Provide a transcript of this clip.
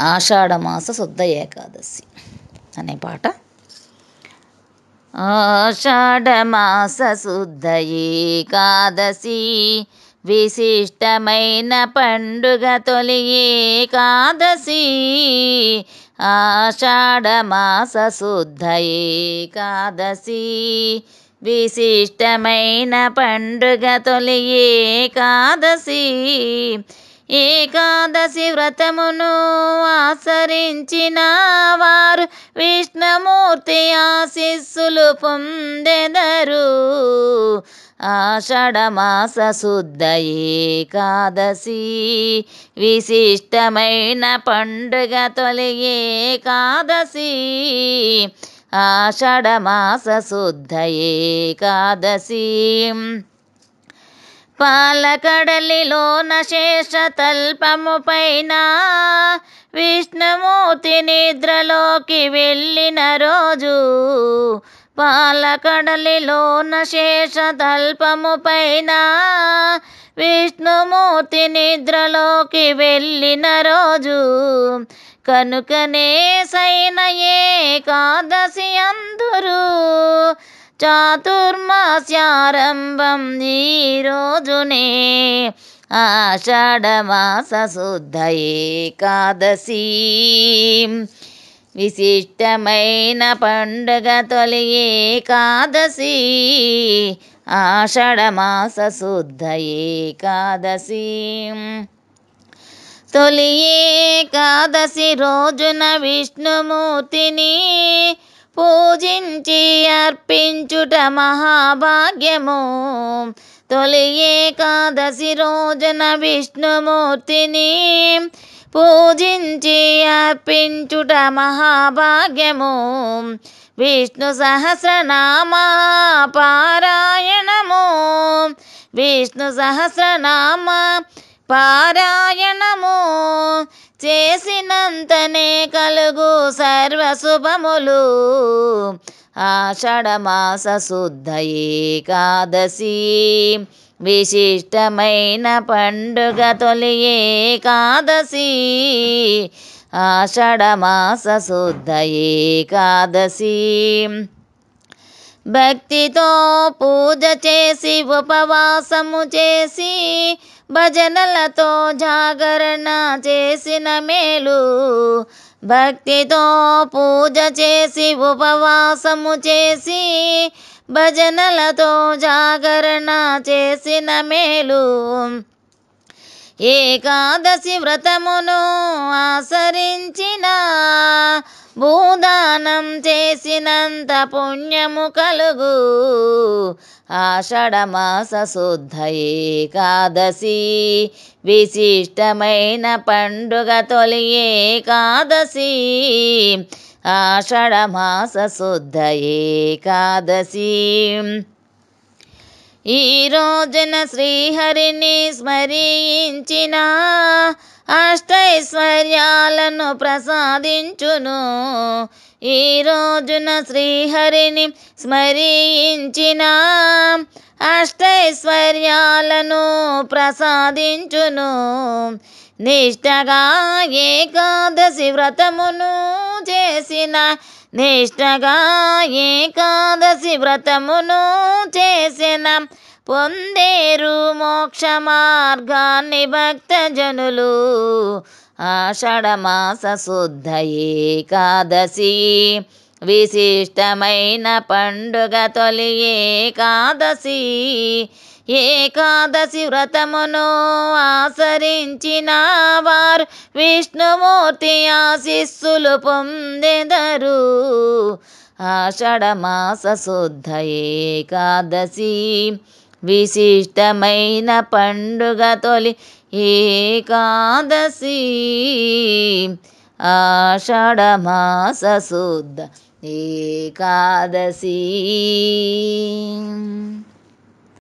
ఆషాఢమాస శుద్ధ ఏకాదశి అనే పాట. ఆషాఢమాస శుద్ధ ఏకాదశి విశిష్టమైన పండుగ తొలి ఏకాదశి. ఆషాఢమాస శుద్ధ ఏకాదశి విశిష్టమైన పండుగ తొలి ఏకాదశి. ఏకాదశి వ్రతమును ఆచరించిన వారు విష్ణుమూర్తి ఆశీస్సులు పొందెదరు. ఆషాఢమాస శుద్ధ ఏకాదశి విశిష్టమైన పండుగ తొలి ఏకాదశి. ఆషాఢమాస శుద్ధ ఏకాదశి. పాలకడలిలోన శేషతల్పము పైన విష్ణుమూర్తి నిద్రలోకి వెళ్ళిన రోజు. పాలకడలిలోన శేషతల్పము పైన విష్ణుమూర్తి నిద్రలోకి వెళ్ళిన రోజు. కనుకనే సైన ఏకాదశి అందురు. చాతుర్మాస్యారంభం ఈ రోజునే. ఆషాఢమాస శుద్ధ ఏకాదశి విశిష్టమైన పండుగ తొలి ఏకాదశి. ఆషాఢమాస శుద్ధ ఏకాదశి. తొలి ఏకాదశి రోజున విష్ణుమూర్తిని పూజించి అర్పించుట మహాభాగ్యము. తొలి ఏకాదశి రోజున విష్ణుమూర్తిని పూజించి అర్పించుట మహాభాగ్యము. విష్ణు సహస్రనామ పారాయణము. విష్ణు సహస్రనామ పారాయణము చేసినంతనే కలుగు సర్వశుభములు. ఆషాఢమాస శుద్ధ ఏకాదశి విశిష్టమైన పండుగ తొలి ఏకాదశి. ఆషాఢమాస శుద్ధ ఏకాదశి. భక్తితో పూజ చేసి ఉపవాసము చేసి భజనలతో జాగరణ చేసిన మేలు. భక్తితో పూజ చేసి ఉపవాసము చేసి భజనలతో జాగరణ చేసిన మేలు. ఏకాదశి వ్రతమును ఆచరించిన భూదానం చేసినంత పుణ్యము కలుగు. ఆషాఢమాస శుద్ధ ఏకాదశి విశిష్టమైన పండుగ తొలి ఏకాదశి. ఆషాఢమాస శుద్ధ ఏకాదశి. ఈ రోజున శ్రీహరిని స్మరించిన అష్టైశ్వర్యాలను ప్రసాదించును. ఈ రోజున శ్రీహరిని స్మరించిన అష్టైశ్వర్యాలను ప్రసాదించును. నిష్టగా ఏకాదశి వ్రతమును చేసిన నిష్టగా ఏకాదశి వ్రతమును చేసిన పొందేరు మోక్ష మార్గాన్ని భక్తజనులు. ఆషాఢమాస శుద్ధ ఏకాదశి విశిష్టమైన పండుగ తొలి ఏకాదశి. ఏకాదశి వ్రతమును ఆచరించిన వారు విష్ణుమూర్తి ఆశీస్సులు పొందెదరు. ఆషాఢమాస శుద్ధ ఏకాదశి విశిష్టమైన పండుగ తొలి ఏకాదశి. ఆషాఢమాస శుద్ధ ఏకాదశి.